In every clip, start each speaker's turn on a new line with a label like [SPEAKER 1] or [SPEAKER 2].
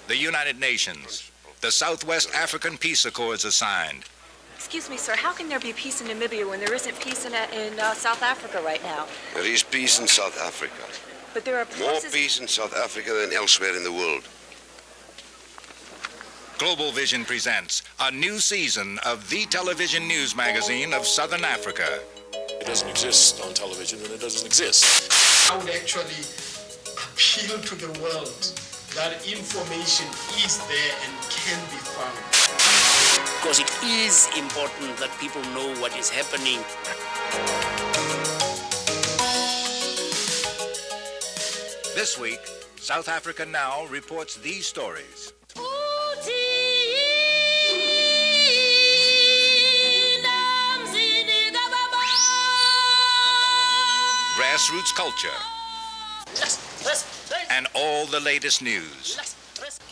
[SPEAKER 1] the United Nations. The Southwest African Peace Accords are signed.
[SPEAKER 2] Excuse me, sir, how can there be peace in Namibia when there isn't peace in South Africa right now?
[SPEAKER 3] There is peace in South Africa.
[SPEAKER 2] But there are
[SPEAKER 3] more peace in South Africa than elsewhere in the world.
[SPEAKER 1] Global Vision presents a new season of the television news magazine of Southern Africa.
[SPEAKER 4] It doesn't exist on television, and it doesn't exist.
[SPEAKER 5] I would actually appeal to the world that information is there and can be found.
[SPEAKER 6] Because it is important that people know what is happening.
[SPEAKER 1] This week, South Africa Now reports these stories. Grassroots culture. And all the latest news.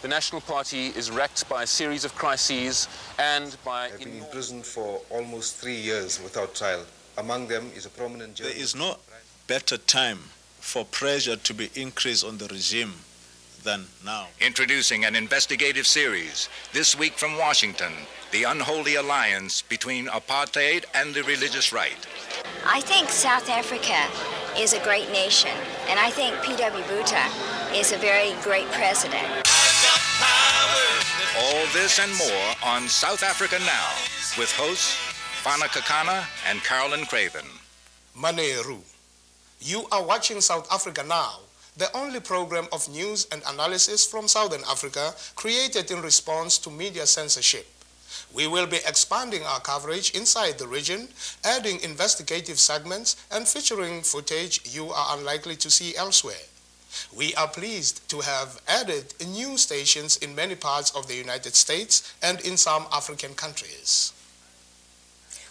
[SPEAKER 7] The National Party is racked by a series of crises and by...
[SPEAKER 8] I've been in prison for almost 3 years without trial. Among them is a prominent journalist.
[SPEAKER 4] There is no better time for pressure to be increased on the regime than now.
[SPEAKER 1] Introducing an investigative series, this week from Washington, the unholy alliance between apartheid and the religious right.
[SPEAKER 9] I think South Africa is a great nation, and I think P.W. Botha is a very great president.
[SPEAKER 1] All this and more on South Africa Now, with hosts Fana, Kekana and Carolyn Craven.
[SPEAKER 5] Maneru, you are watching South Africa Now, the only program of news and analysis from Southern Africa created in response to media censorship. We will be expanding our coverage inside the region, adding investigative segments and featuring footage you are unlikely to see elsewhere. We are pleased to have added new stations in many parts of the United States and in some African countries.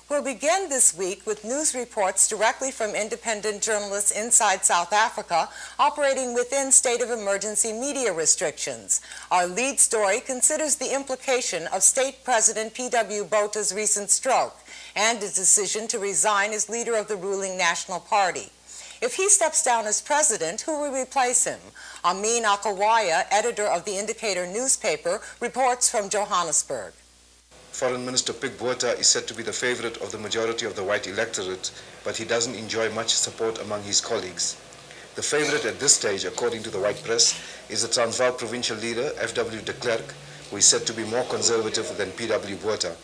[SPEAKER 10] We'll begin this week with news reports directly from independent journalists inside South Africa operating within state of emergency media restrictions. Our lead story considers the implication of State President P.W. Botha's recent stroke and his decision to resign as leader of the ruling National Party. If he steps down as president, who will replace him? Ameen Akhalwaya, editor of the Indicator newspaper, reports from Johannesburg.
[SPEAKER 8] Foreign Minister Pik Botha is said to be the favorite of the majority of the white electorate, but he doesn't enjoy much support among his colleagues. The favorite at this stage, according to the white press, is the Transvaal provincial leader, F.W. de Klerk, who is said to be more conservative than P.W. Botha.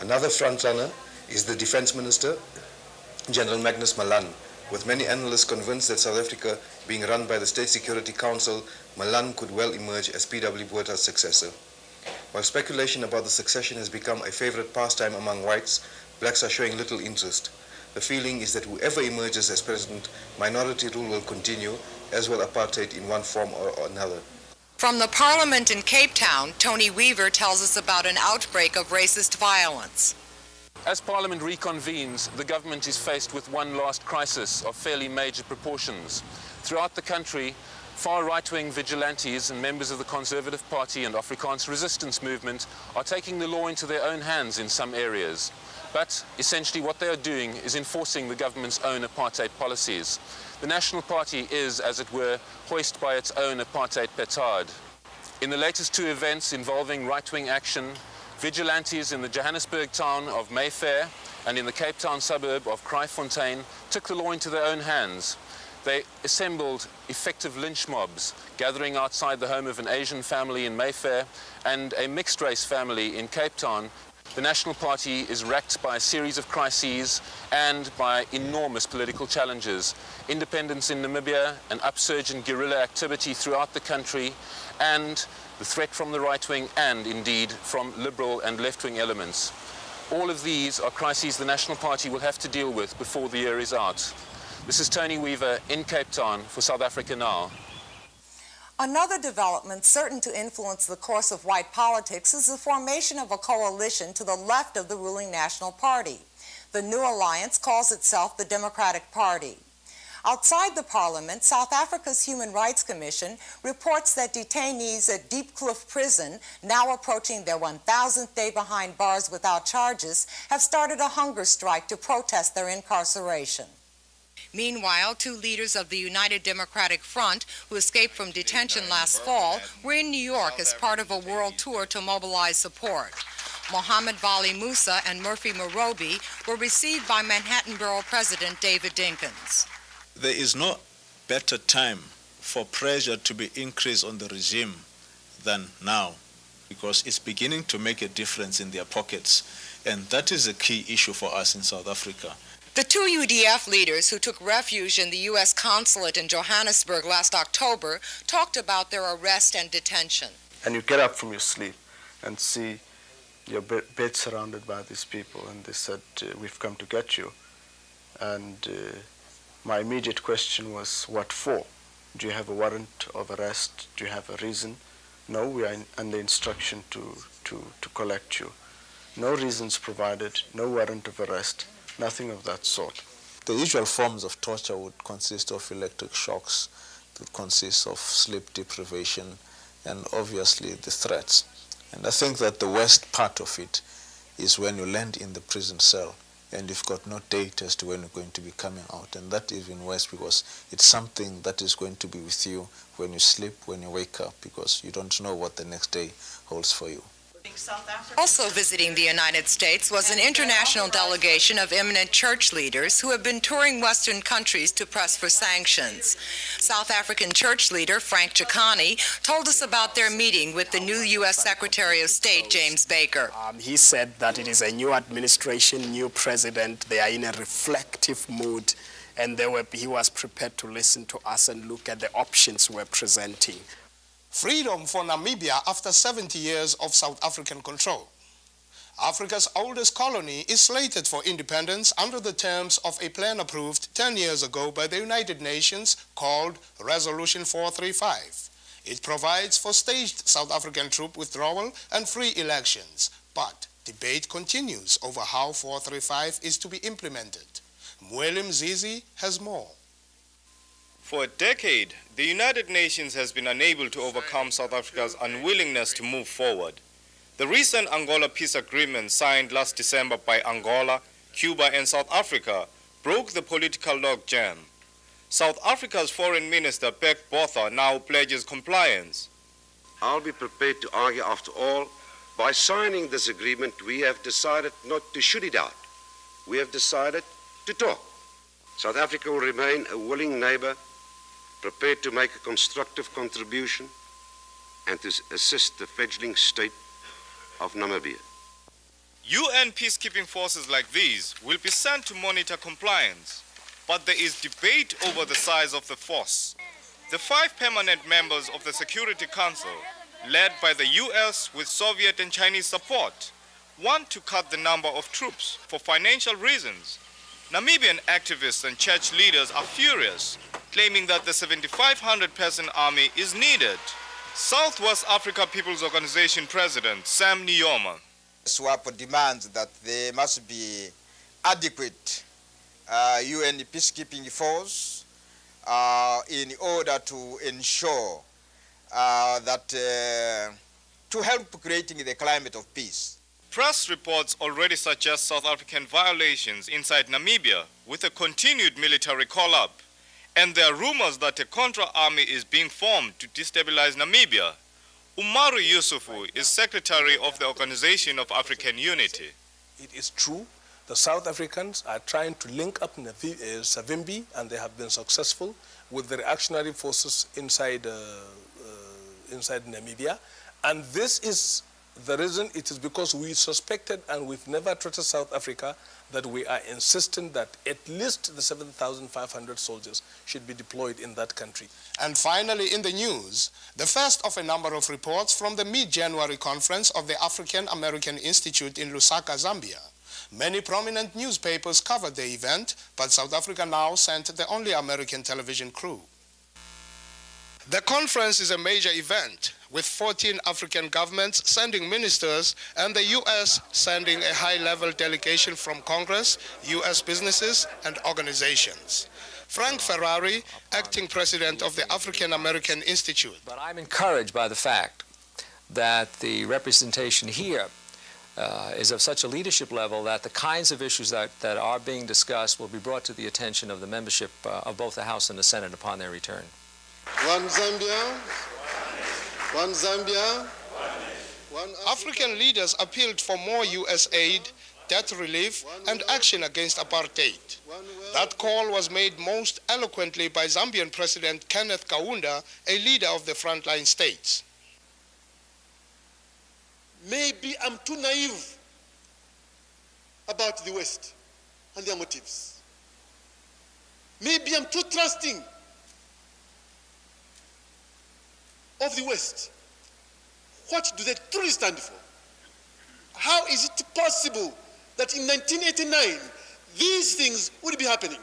[SPEAKER 8] Another frontrunner is the Defense Minister, General Magnus Malan, with many analysts convinced that South Africa, being run by the State Security Council, Malan could well emerge as P.W. Botha's successor. While speculation about the succession has become a favorite pastime among whites, blacks are showing little interest. The feeling is that whoever emerges as president, minority rule will continue, as will apartheid in one form or another.
[SPEAKER 10] From the Parliament in Cape Town, Tony Weaver tells us about an outbreak of racist violence.
[SPEAKER 7] As Parliament reconvenes, the government is faced with one last crisis of fairly major proportions. Throughout the country, far right-wing vigilantes and members of the Conservative Party and Afrikaner Resistance Movement are taking the law into their own hands in some areas. But essentially what they are doing is enforcing the government's own apartheid policies. The National Party is, as it were, hoisted by its own apartheid petard. In the latest two events involving right-wing action, vigilantes in the Johannesburg town of Mayfair and in the Cape Town suburb of Kraaifontein took the law into their own hands. They assembled effective lynch mobs, gathering outside the home of an Asian family in Mayfair and a mixed-race family in Cape Town. The National Party is racked by a series of crises and by enormous political challenges. Independence in Namibia, an upsurge in guerrilla activity throughout the country, and the threat from the right-wing and, indeed, from liberal and left-wing elements. All of these are crises the National Party will have to deal with before the year is out. This is Tony Weaver in Cape Town for South Africa Now.
[SPEAKER 10] Another development certain to influence the course of white politics is the formation of a coalition to the left of the ruling National Party. The new alliance calls itself the Democratic Party. Outside the Parliament, South Africa's Human Rights Commission reports that detainees at Diepkloof Prison, now approaching their 1,000th day behind bars without charges, have started a hunger strike to protest their incarceration. Meanwhile, two leaders of the United Democratic Front, who escaped from detention last fall, were in New York as part of a world tour to mobilize support. Mohammed Vali Musa and Murphy Morobi were received by Manhattan Borough President David Dinkins.
[SPEAKER 4] There is no better time for pressure to be increased on the regime than now, because it's beginning to make a difference in their pockets, and that is a key issue for us in South Africa.
[SPEAKER 10] The two UDF leaders who took refuge in the U.S. consulate in Johannesburg last October talked about their arrest and detention.
[SPEAKER 11] And you get up from your sleep and see your bed surrounded by these people, and they said, we've come to get you. And my immediate question was, what for? Do you have a warrant of arrest? Do you have a reason? No, we are under instruction to collect you. No reasons provided, no warrant of arrest, nothing of that sort.
[SPEAKER 4] The usual forms of torture would consist of electric shocks, would consist of sleep deprivation, and obviously the threats. And I think that the worst part of it is when you land in the prison cell and you've got no date as to when you're going to be coming out. And that is even worse, because it's something that is going to be with you when you sleep, when you wake up, because you don't know what the next day holds for you.
[SPEAKER 10] Also visiting the United States was an international delegation of eminent church leaders who have been touring Western countries to press for sanctions. South African church leader Frank Chikane told us about their meeting with the new U.S. Secretary of State, James Baker.
[SPEAKER 6] He said that it is a new administration, new president. They are in a reflective mood, and he was prepared to listen to us and look at the options we're presenting.
[SPEAKER 5] Freedom for Namibia after 70 years of South African control. Africa's oldest colony is slated for independence under the terms of a plan approved 10 years ago by the United Nations called Resolution 435. It provides for staged South African troop withdrawal and free elections, but debate continues over how 435 is to be implemented. Mweli Mzizi has more.
[SPEAKER 12] For a decade, the United Nations has been unable to overcome South Africa's unwillingness to move forward. The recent Angola Peace Agreement signed last December by Angola, Cuba, and South Africa broke the political logjam. South Africa's Foreign Minister Pik Botha now pledges compliance.
[SPEAKER 3] I'll be prepared to argue, after all, by signing this agreement, we have decided not to shoot it out. We have decided to talk. South Africa will remain a willing neighbor, prepared to make a constructive contribution and to assist the fledgling state of Namibia.
[SPEAKER 12] UN peacekeeping forces like these will be sent to monitor compliance, but there is debate over the size of the force. The 5 permanent members of the Security Council, led by the US with Soviet and Chinese support, want to cut the number of troops for financial reasons. Namibian activists and church leaders are furious, claiming that the 7,500-person army is needed. Southwest Africa People's Organization President Sam Nujoma.
[SPEAKER 13] SWAPO demands that there must be adequate UN peacekeeping force in order to ensure that to help creating the climate of peace.
[SPEAKER 12] Press reports already suggest South African violations inside Namibia with a continued military call-up. And there are rumors that a Contra army is being formed to destabilize Namibia. Omarou Youssoufou is secretary of the Organization of African Unity.
[SPEAKER 14] It is true, the South Africans are trying to link up Savimbi, and they have been successful with the reactionary forces inside Namibia. And this is the reason. It is because we suspected, and we've never trusted South Africa, that we are insisting that at least the 7,500 soldiers should be deployed in that country.
[SPEAKER 5] And finally, in the news, the first of a number of reports from the mid-January conference of the African American Institute in Lusaka, Zambia. Many prominent newspapers covered the event, but South Africa now sent the only American television crew. The conference is a major event, with 14 African governments sending ministers and the U.S. sending a high-level delegation from Congress, U.S. businesses, and organizations. Frank Ferrari, acting president of the African American Institute.
[SPEAKER 15] But I'm encouraged by the fact that the representation here is of such a leadership level that the kinds of issues that are being discussed will be brought to the attention of the membership of both the House and the Senate upon their return.
[SPEAKER 16] One Zambia, one Zambia.
[SPEAKER 5] African leaders appealed for more U.S. aid, debt relief, and action against apartheid. That call was made most eloquently by Zambian President Kenneth Kaunda, a leader of the Frontline States.
[SPEAKER 16] Maybe I'm too naive about the West and their motives. Maybe I'm too trusting of the West. What do they truly stand for? How is it possible that in 1989 these things would be happening?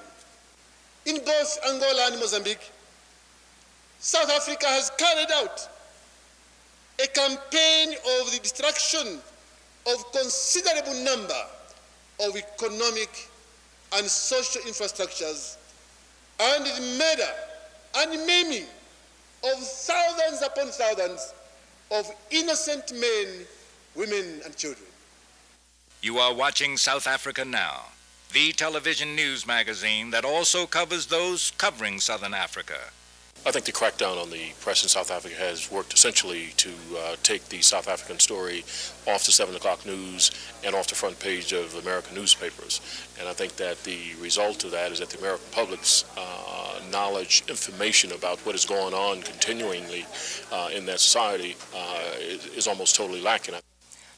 [SPEAKER 16] In both Angola and Mozambique, South Africa has carried out a campaign of the destruction of considerable number of economic and social infrastructures and the murder and maiming of thousands upon thousands of innocent men, women, and children.
[SPEAKER 1] You are watching South Africa Now, the television news magazine that also covers those covering Southern Africa.
[SPEAKER 17] I think the crackdown on the press in South Africa has worked essentially to take the South African story off the 7 o'clock news and off the front page of American newspapers. And I think that the result of that is that the American public's knowledge, information about what is going on continually in that society is almost totally lacking.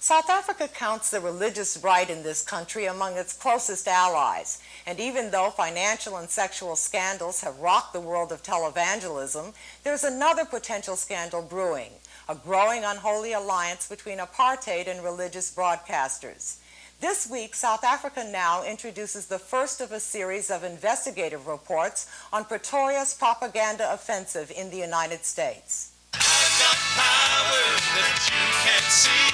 [SPEAKER 10] South Africa counts the religious right in this country among its closest allies. And even though financial and sexual scandals have rocked the world of televangelism, there's another potential scandal brewing, a growing unholy alliance between apartheid and religious broadcasters. This week, South Africa Now introduces the first of a series of investigative reports on Pretoria's propaganda offensive in the United States.
[SPEAKER 18] I've got power that you can't see.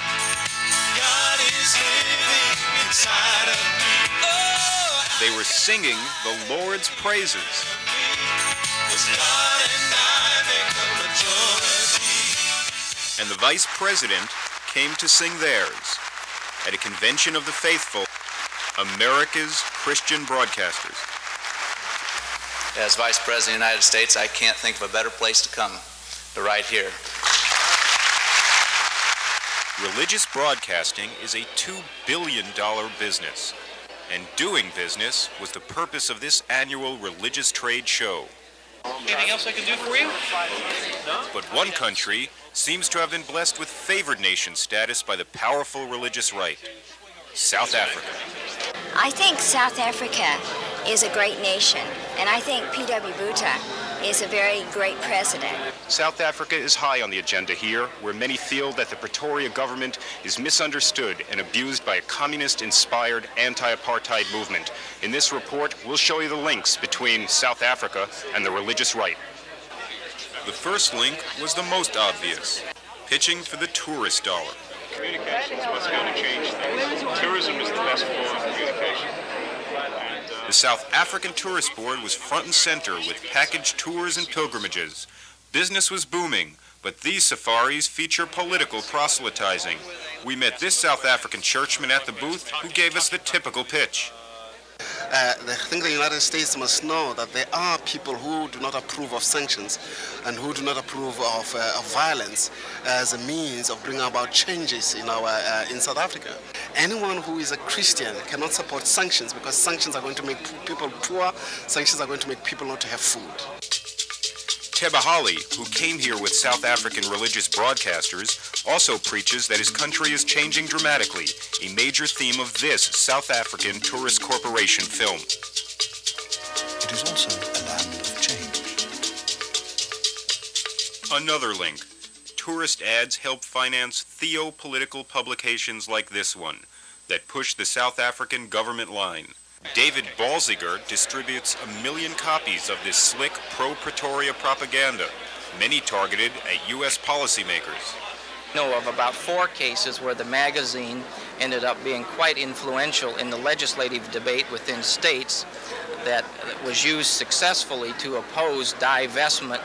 [SPEAKER 18] God is living inside of me. Oh,
[SPEAKER 19] they were singing the Lord's praises. And the Vice President came to sing theirs at a convention of the faithful, America's Christian broadcasters.
[SPEAKER 20] As Vice President of the United States, I can't think of a better place to come than right here.
[SPEAKER 19] Religious broadcasting is a $2 billion business, and doing business was the purpose of this annual religious trade show.
[SPEAKER 18] Anything else I can do for you? No?
[SPEAKER 19] But one country seems to have been blessed with favored nation status by the powerful religious right, South Africa.
[SPEAKER 9] I think South Africa is a great nation, and I think P.W. Botha is a very great president.
[SPEAKER 21] South Africa is high on the agenda here, where many feel that the Pretoria government is misunderstood and abused by a communist-inspired anti-apartheid movement. In this report, we'll show you the links between South Africa and the religious right.
[SPEAKER 19] The first link was the most obvious, pitching for the tourist dollar.
[SPEAKER 17] Communication is what's going to change things. Tourism is the best form of communication.
[SPEAKER 19] The South African Tourist Board was front and center with packaged tours and pilgrimages. Business was booming, but these safaris feature political proselytizing. We met this South African churchman at the booth who gave us the typical pitch.
[SPEAKER 22] I think the United States must know that there are people who do not approve of sanctions and who do not approve of violence as a means of bringing about changes in South Africa. Anyone who is a Christian cannot support sanctions because sanctions are going to make people poor, sanctions are going to make people not to have food.
[SPEAKER 19] Tebahali, who came here with South African religious broadcasters, also preaches that his country is changing dramatically, a major theme of this South African Tourist Corporation film.
[SPEAKER 23] It is also a land of change.
[SPEAKER 19] Another link. Tourist ads help finance theo-political publications like this one that push the South African government line. David Balziger distributes 1 million copies of this slick pro-Pretoria propaganda, many targeted at U.S. policymakers.
[SPEAKER 24] Know of about 4 cases where the magazine ended up being quite influential in the legislative debate within states that was used successfully to oppose divestment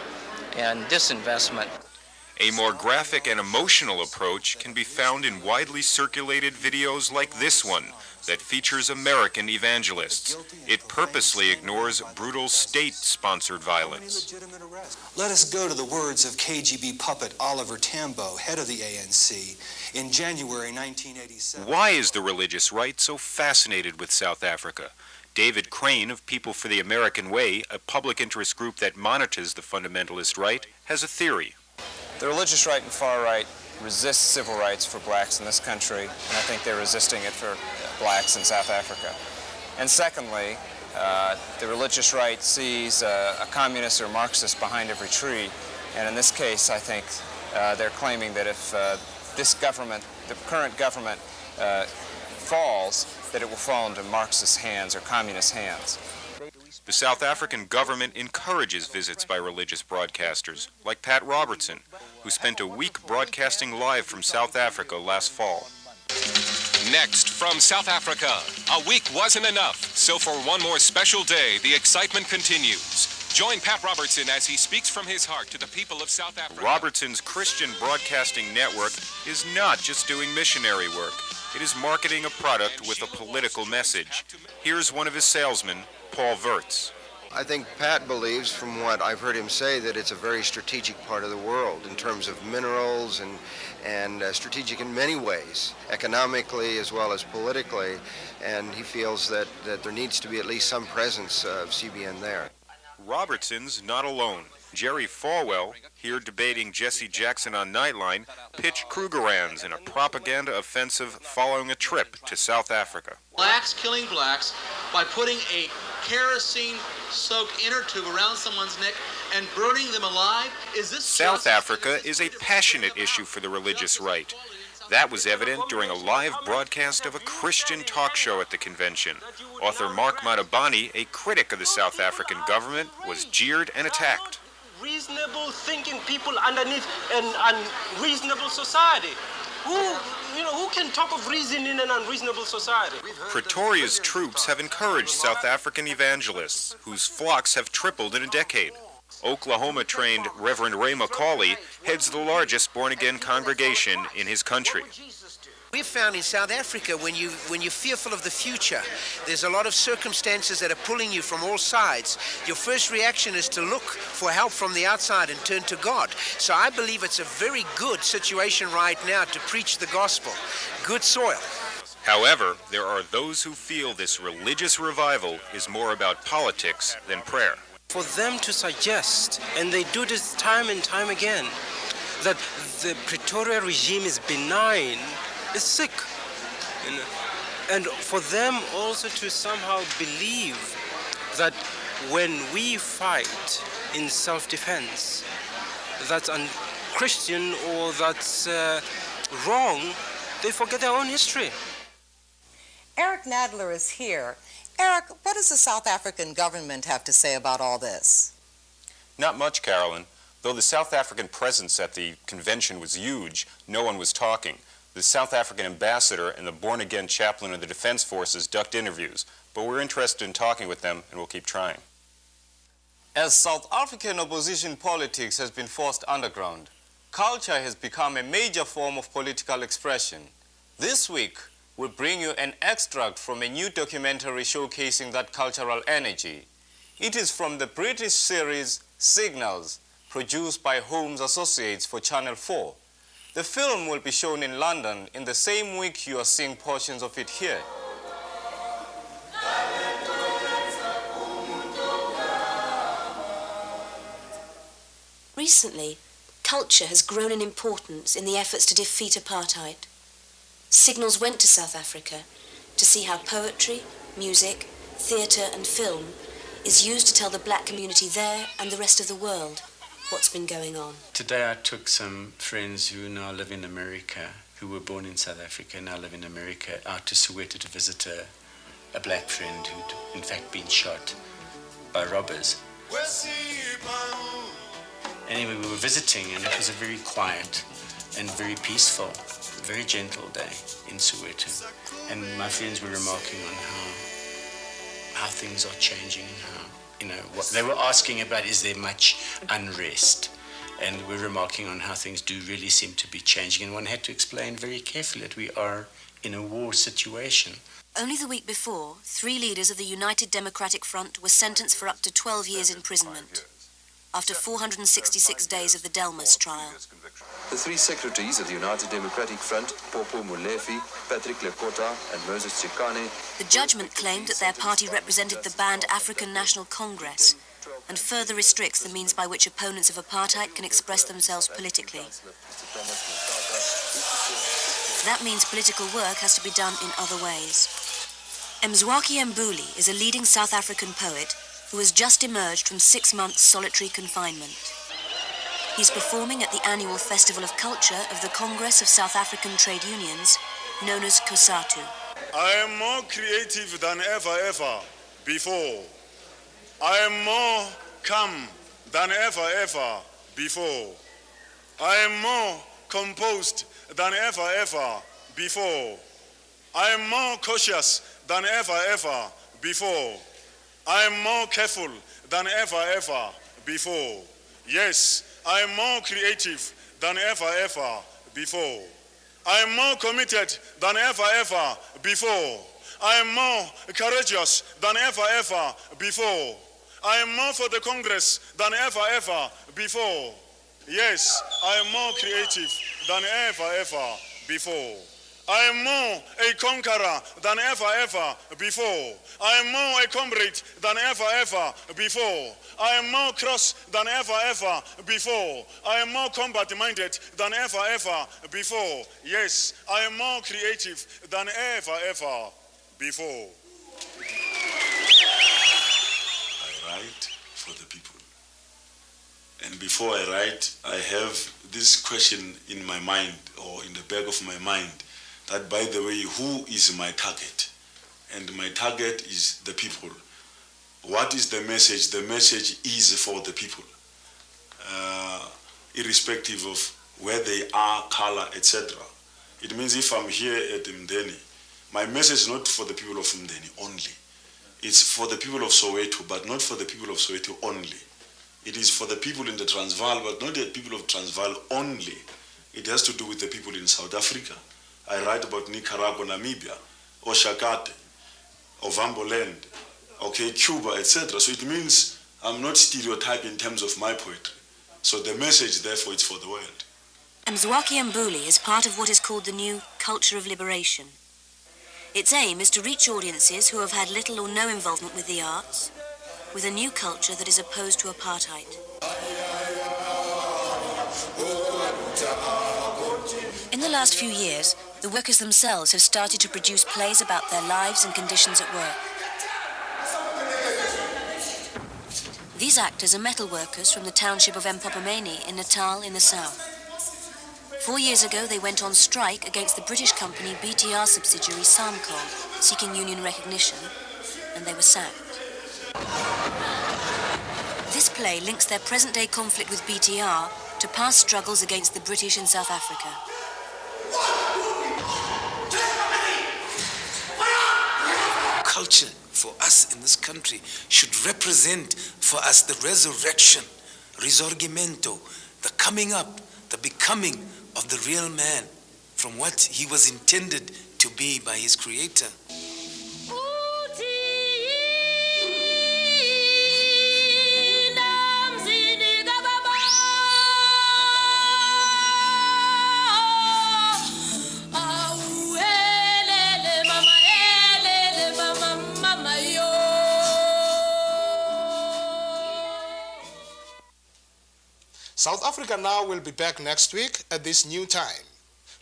[SPEAKER 24] and disinvestment.
[SPEAKER 19] A more graphic and emotional approach can be found in widely circulated videos like this one that features American evangelists. It purposely ignores brutal state-sponsored violence.
[SPEAKER 2] Let us go to the words of KGB puppet Oliver Tambo, head of the ANC, in January 1987.
[SPEAKER 19] Why is the religious right so fascinated with South Africa? David Crane of People for the American Way, a public interest group that monitors the fundamentalist right, has a theory.
[SPEAKER 7] The religious right and far right resist civil rights for blacks in this country, and I think they're resisting it for blacks in South Africa. And secondly, the religious right sees a communist or Marxist behind every tree, and in this case, I think they're claiming that if this government, the current government, falls, that it will fall into Marxist hands or communist hands.
[SPEAKER 19] The South African government encourages visits by religious broadcasters, like Pat Robertson, who spent a week broadcasting live from South Africa last fall.
[SPEAKER 8] Next, from South Africa, a week wasn't enough, so for one more special day, the excitement continues. Join Pat Robertson as he speaks from his heart to the people of South Africa.
[SPEAKER 19] Robertson's Christian Broadcasting Network is not just doing missionary work. It is marketing a product with a political message. Here's one of his salesmen, Paul Wirtz.
[SPEAKER 11] I think Pat believes, from what I've heard him say, that it's a very strategic part of the world in terms of minerals and strategic in many ways, economically as well as politically, and he feels that there needs to be at least some presence of CBN there.
[SPEAKER 19] Robertson's not alone. Jerry Falwell, here debating Jesse Jackson on Nightline, pitched Krugerrands in a propaganda offensive following a trip to South Africa.
[SPEAKER 25] Blacks killing blacks by putting a kerosene-soaked inner tube around someone's neck and burning them alive? Is this
[SPEAKER 19] South Africa is a passionate issue for the religious right. That was evident during a live broadcast of a Christian talk show at the convention. Author Mark Matabane, a critic of the South African government, was jeered and attacked.
[SPEAKER 26] Reasonable thinking people underneath an unreasonable society. Who can talk of reason in an unreasonable society?
[SPEAKER 19] Pretoria's troops have encouraged South African evangelists, whose flocks have tripled in a decade. Oklahoma-trained Reverend Ray McCauley heads the largest born-again congregation in his country.
[SPEAKER 27] We've found in South Africa, when you're fearful of the future, there's a lot of circumstances that are pulling you from all sides. Your first reaction is to look for help from the outside and turn to God. So I believe it's a very good situation right now to preach the gospel. Good soil.
[SPEAKER 19] However, there are those who feel this religious revival is more about politics than prayer.
[SPEAKER 26] For them to suggest, and they do this time and time again, that the Pretoria regime is benign, is sick. And for them also to somehow believe that when we fight in self-defense, that's un-Christian or that's wrong, they forget their own history.
[SPEAKER 10] Eric Nadler is here. Eric, what does the South African government have to say about all this?
[SPEAKER 21] Not much, Carolyn. Though the South African presence at the convention was huge, no one was talking. The South African ambassador and the born-again chaplain of the Defense Forces ducked interviews, but we're interested in talking with them and we'll keep trying.
[SPEAKER 28] As South African opposition politics has been forced underground, culture has become a major form of political expression. This week, we'll bring you an extract from a new documentary showcasing that cultural energy. It is from the British series Signals, produced by Holmes Associates for Channel 4. The film will be shown in London in the same week you are seeing portions of it here.
[SPEAKER 29] Recently, culture has grown in importance in the efforts to defeat apartheid. Signals went to South Africa to see how poetry, music, theatre and film is used to tell the black community there and the rest of the world what's been going on.
[SPEAKER 30] Today I took some friends who now live in America, who were born in South Africa, now live in America, out to Soweto to visit a black friend who'd in fact been shot by robbers. Anyway, we were visiting and it was a very quiet and very peaceful, very gentle day in Soweto. And my friends were remarking on how things are changing and how, what they were asking about, is there much unrest? and we're remarking on how things do really seem to be changing. And one had to explain very carefully that we are in a war situation.
[SPEAKER 29] Only the week before, 3 leaders of the United Democratic Front were sentenced for up to 12 years imprisonment after 466 days of the Delmas Trial.
[SPEAKER 1] The 3 secretaries of the United Democratic Front, Popo Molefe, Patrick Lekota, and Moses Chikane,
[SPEAKER 29] the judgment claimed that their party represented the banned African National Congress and further restricts the means by which opponents of apartheid can express themselves politically. That means political work has to be done in other ways. Mzwakhe Mbuli is a leading South African poet who has just emerged from 6 months solitary confinement. He's performing at the annual Festival of Culture of the Congress of South African Trade Unions, known as COSATU.
[SPEAKER 3] I am more creative than ever before. I am more calm than ever before. I am more composed than ever before. I am more cautious than ever before. I am more careful than ever before. Yes, I am more creative than ever before. I am more committed than ever before. I am more courageous than ever before. I am more for the Congress than ever before. Yes, I am more creative than ever before. I am more a conqueror than ever before. I am more a comrade than ever before. I am more cross than ever before. I am more combat-minded than ever before. Yes, I am more creative than ever before.
[SPEAKER 4] I write for the people. And before I write, I have this question in my mind, or in the back of my mind, that, by the way, who is my target? And my target is the people. What is the message? The message is for the people, irrespective of where they are, color, etc. It means if I'm here at Mdeni, my message is not for the people of Mdeni only. It's for the people of Soweto, but not for the people of Soweto only. It is for the people in the Transvaal, but not the people of Transvaal only. It has to do with the people in South Africa. I write about Nicaragua, Namibia, Oshakate, Ovambo Land, okay, Cuba, etc. So it means I'm not stereotyped in terms of my poetry. So the message, therefore, is for the world.
[SPEAKER 29] Mzwakhe Mbuli is part of what is called the new culture of liberation. Its aim is to reach audiences who have had little or no involvement with the arts, with a new culture that is opposed to apartheid. In the last few years, the workers themselves have started to produce plays about their lives and conditions at work. These actors are metal workers from the township of Mpopomeni in Natal in the south. 4 years ago, they went on strike against the British company BTR subsidiary Sarmcol, seeking union recognition, and they were sacked. This play links their present-day conflict with BTR to past struggles against the British in South Africa.
[SPEAKER 5] Culture for us in this country should represent for us the resurrection, risorgimento, the coming up, the becoming of the real man from what he was intended to be by his creator.
[SPEAKER 6] South Africa Now will be back next week at this new time.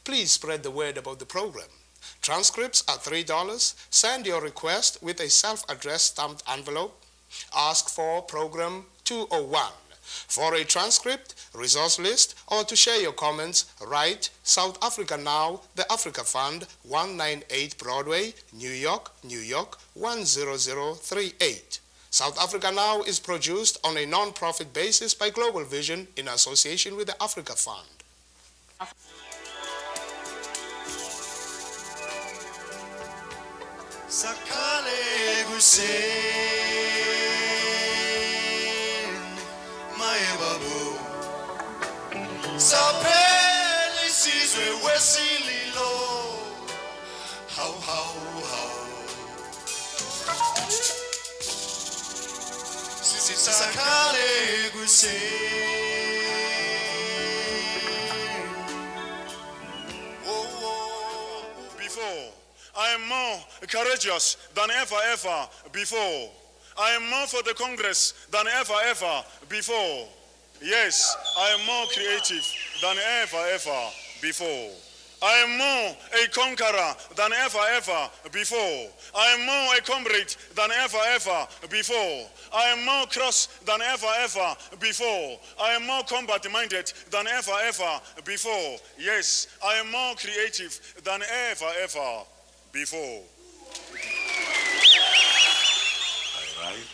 [SPEAKER 6] Please spread the word about the program. Transcripts are $3. Send your request with a self-addressed stamped envelope. Ask for Program 201. For a transcript, resource list, or to share your comments, write South Africa Now, the Africa Fund, 198 Broadway, New York, New York, 10038. South Africa Now is produced on a non-profit basis by Global Vision in association with the Africa Fund.
[SPEAKER 18] Sakale Hussein, my babu.
[SPEAKER 3] Before, I am more courageous than ever before. I am more for the Congress than ever before. Yes, I am more creative than ever before. I am more a conqueror than ever before. I am more a comrade than ever before. I am more cross than ever before. I am more combat-minded than ever before. Yes, I am more creative than ever before.
[SPEAKER 4] I write